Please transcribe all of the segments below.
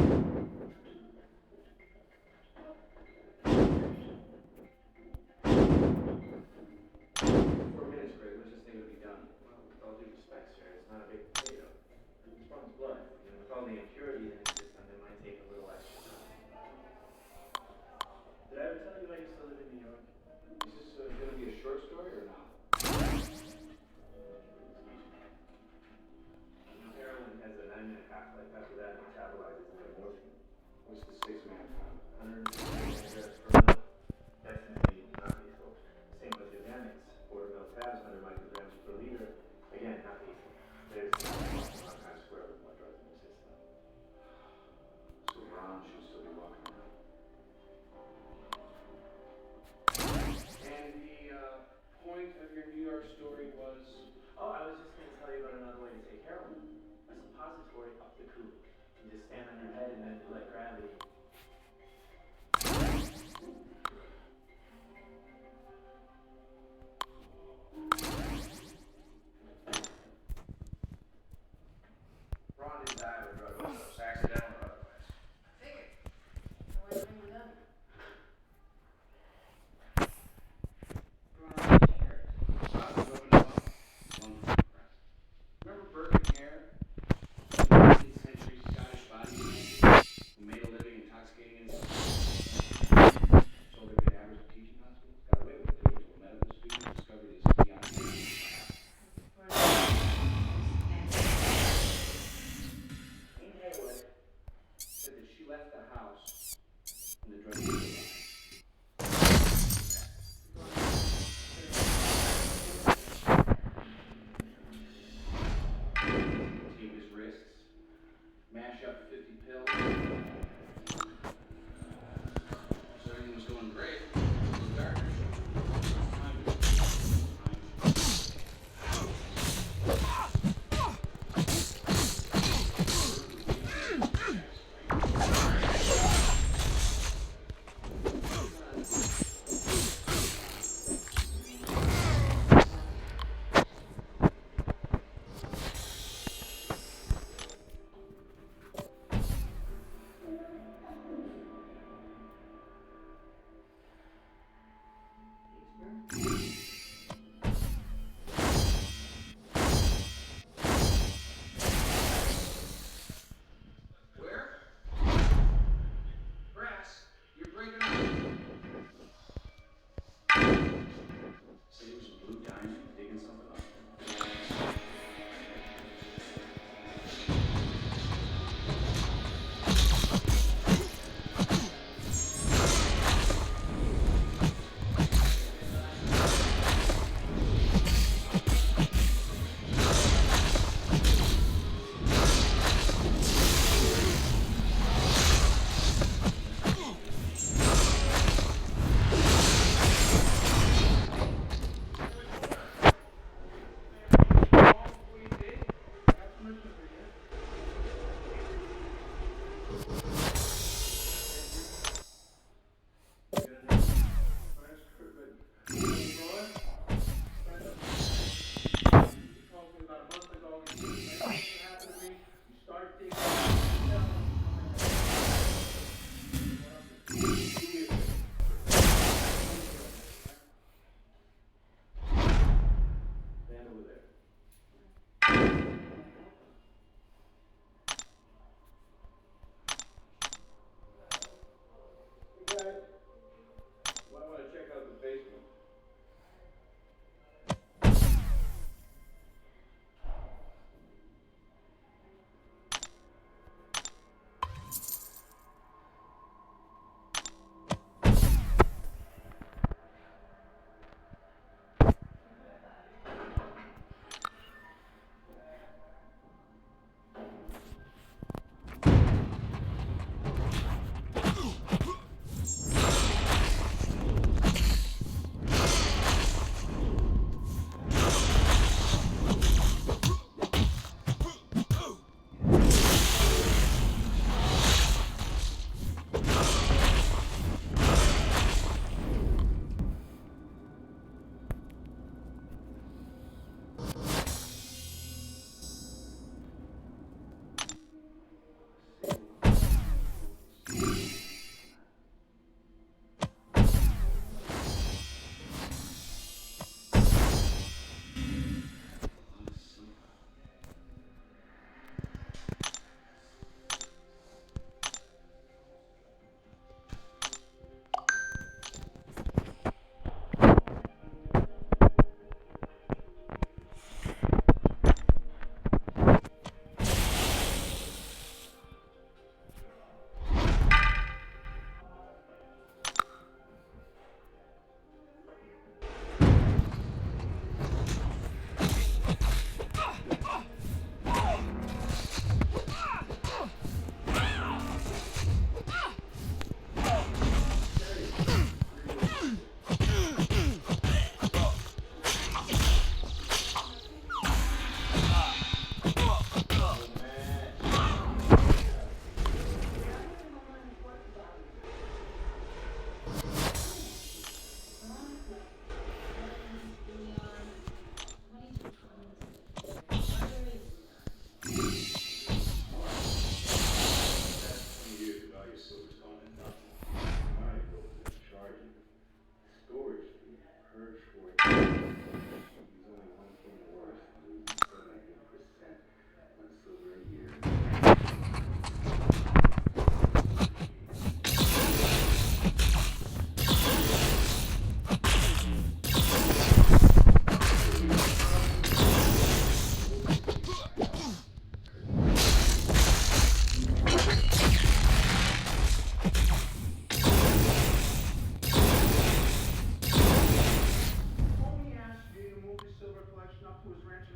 4 minutes, Greg. When's this thing gonna be done? Well, with all due respect, sir, it's not a big potato. It's Ron's blood. With all the impurities in his system, it might take a little extra time. Did I ever tell you I used to live in New York? Is this gonna be a short story or not? Heroin has a 9-minute half-life. After that, it metabolizes into morphine. What's the 6-man count? 150 milligrams per mil. Definitely not lethal. Same with the Xanax. 4 mil tabs, 100 micrograms per liter. Again, not lethal. There's not kind of square with more drugs in the system. So Ron should still be walking around. And the point of your New York story was? Oh, I was just going to tell you about another way to take heroin. A suppository up the coop. You just stand on your head and then let gravity. Ron didn't die of a drug overdose, accidental or otherwise. Figured. No way to bring it done. Ron, remember Burke and Hare? 19th century Scottish body who made a living in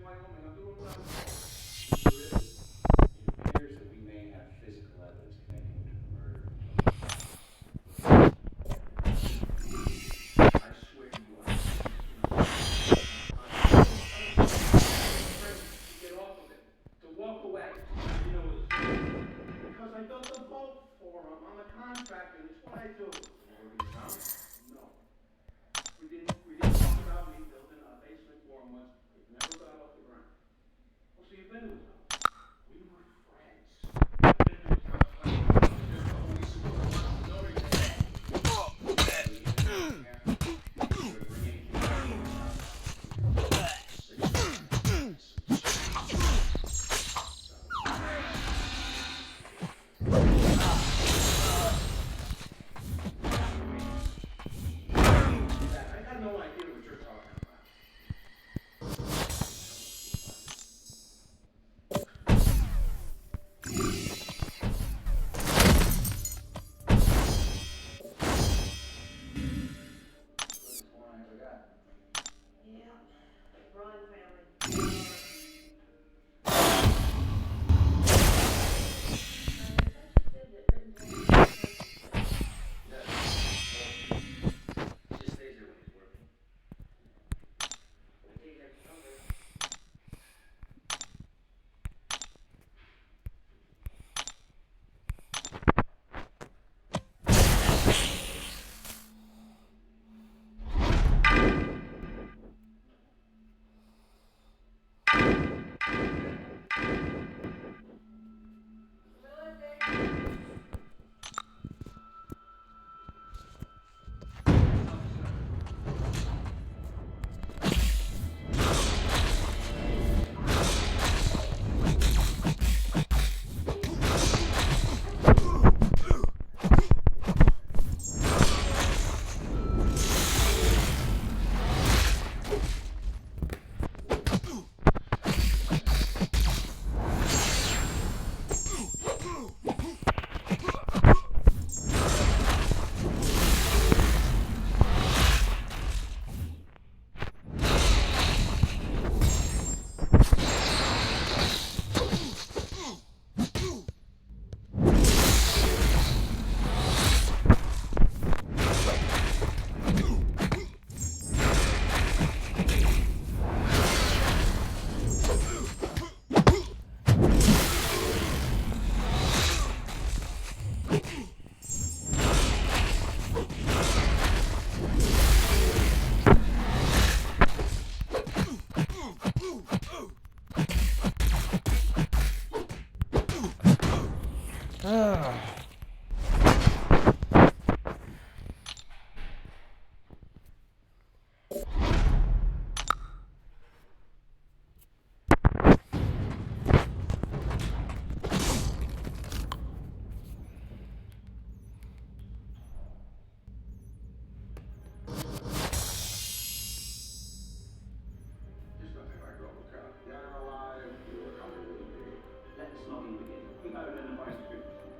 Wyoming. I'm doing well. It appears that we may have physical evidence connecting to the murder. I swear to you, to get off of it, to walk away. You know what? Because I built a boat for him. I'm a contractor. It's what I do. No. We didn't talk about me building a basement for him once. It never got off the ground. Well, so you've been to his house. We were friends. I've been to his house like there's a holy super Notre Dame. I got no idea what you're talking about. What's the one I forgot? Yeah, Braun family. He just stays there when he's working. I think that's something. There's nothing like RoboCop. Dead or alive, you were coming with me. Let the smoking begin. We got it in the bike.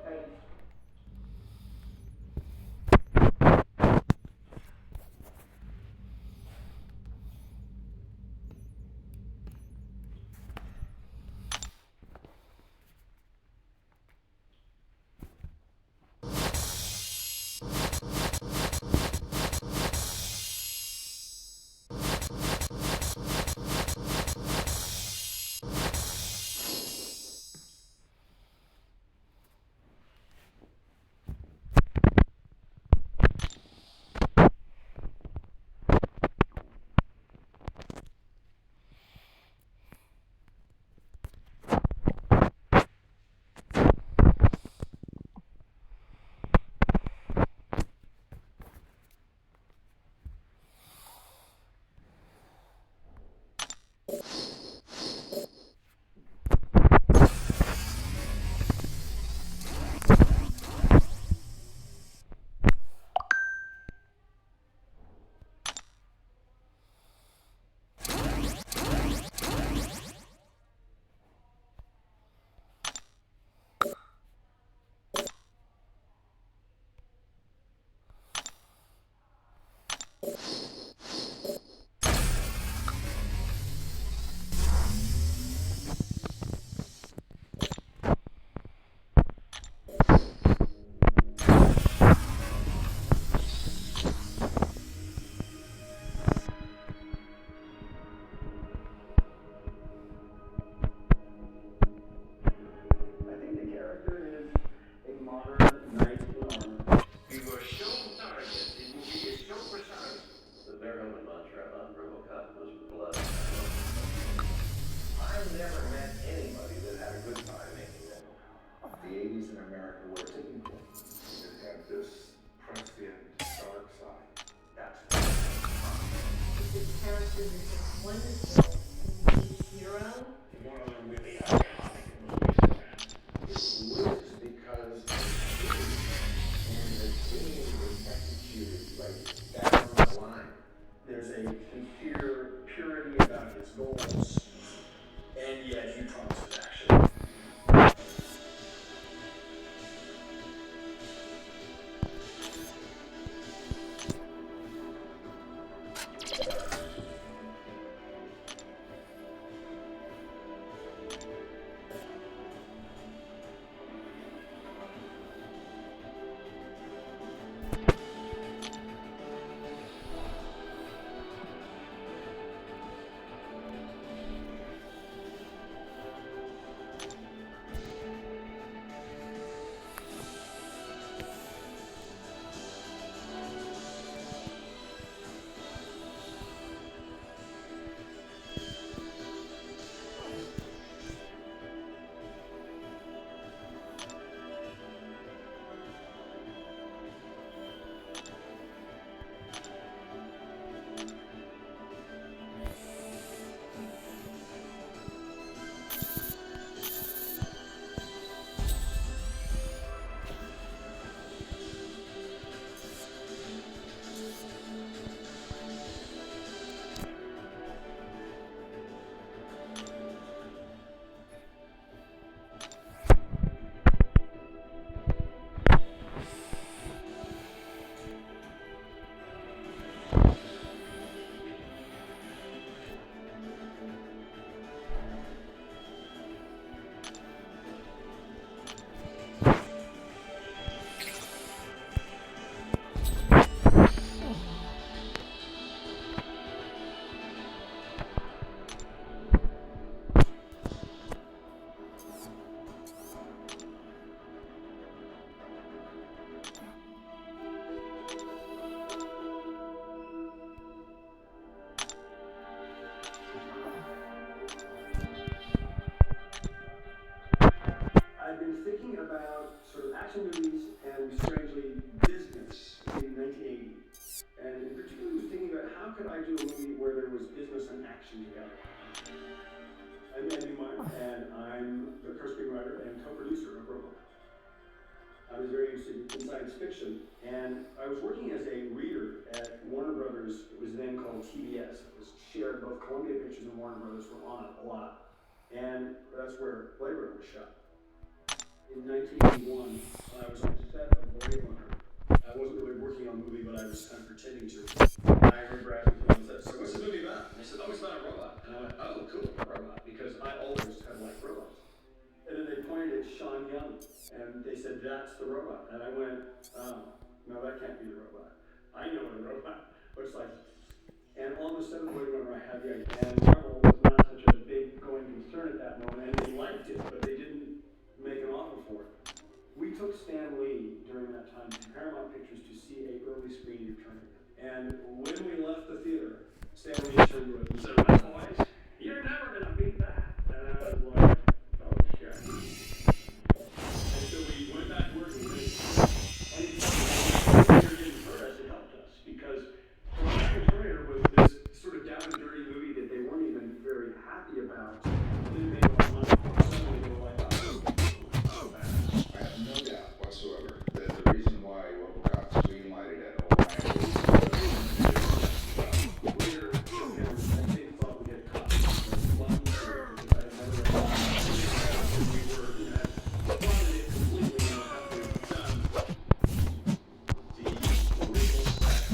Hey, in America where it's tipping point. It had this prescient dark side. That's The characters are just wonderful. And each hero. One of the really iconic movies in that. It lives because of the theme, and the theme is executed like down the line. There's a sincere purity about its goals, and yet he promises action. I've been thinking about sort of action movies and strangely business in 1980. And in particular, was thinking about how could I do a movie where there was business and action together. I'm Andy Meyer, and I'm the co-screenwriter and co-producer of Robot. I was very interested in science fiction, and I was working as a reader at Warner Brothers. It was then called TBS. It was shared, both Columbia Pictures and Warner Brothers were on it a lot. And that's where Blade Runner was shot. In 1981, I was on the set of Blade Runner. I wasn't really working on the movie, but I was kind of pretending to. And I heard Brad on set, so what's the movie about? And they said, oh, it's about a robot. And I went, oh, cool, a robot, because I always have liked robots. And then they pointed at Sean Young, and they said, that's the robot. And I went, oh, no, that can't be the robot. I know what a robot looks like. And on the set of Blade Runner, I had the idea, and Marvel was not such a big going concern at that moment, and they liked it, but they didn't make an offer for it. We took Stan Lee during that time to Paramount Pictures to see a early screening of Terminator. And when we left the theater, Stan Lee turned to us and said, well, boys, you're never gonna beat that. And I was like, oh shit. And so we went back to work and we and Terminator didn't hurt us, it helped us. Because Terminator was this sort of down and dirty movie that they weren't even very happy about. It didn't make a lot of money. Suddenly they were like, I have no doubt whatsoever that the reason why RoboCop greenlighted at Orion was later, I think thought we had caught one because I had never we were in that plotted it completely and after we were done. The original spec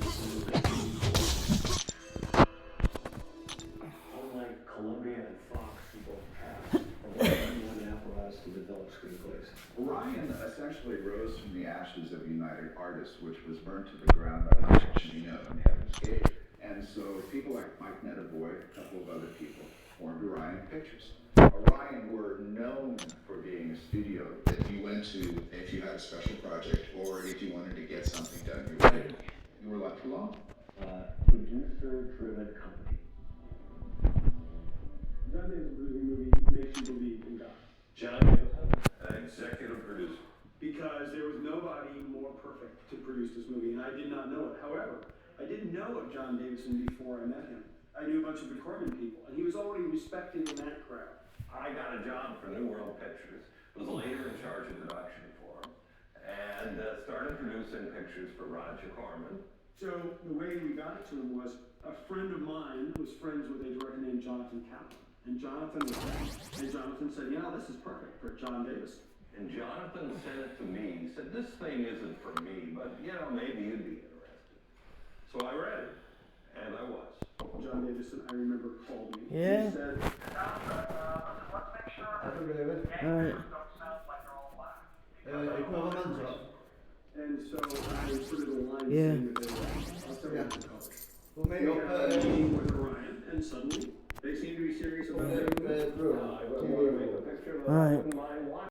was in the 1940s. Unlike Columbia and Fox, who both have a lot apparatus to develop screenplays. Orion essentially rose from the ashes of United Artists, which was burnt to the ground by Mike Cimino and Heaven's Gate. And so people like Mike Netavoy, a couple of other people, formed Orion Pictures. Orion were known for being a studio that you went to if you had a special project or if you wanted to get something done. You were left alone. Producer-driven company. That is a movie makes you believe in God. John Nicholson, executive producer? Because there was nobody more perfect to produce this movie, and I did not know it. However, I didn't know of John Davison before I met him. I knew a bunch of the Corman people, and he was already respected in that crowd. I got a job for New World Pictures, was later in charge of production for him, and started producing pictures for Roger Corman. So the way we got it to him was a friend of mine was friends with a director named Jonathan Kaplan, and Jonathan was there. And Jonathan said, "Yeah, this is perfect for John Davison." And Jonathan sent it to me. He said, "This thing isn't for me, but you know, maybe you'd be interested." So I read it, and I was. John Davison, I remember, called me. Yeah. He said, Alright. and so I put in a line Yeah. saying that they were I'll tell you what the colors. We'll We make had up a meeting with Orion, and suddenly they seemed to be serious about it. I want to make a picture that I Alright. wouldn't mind watching.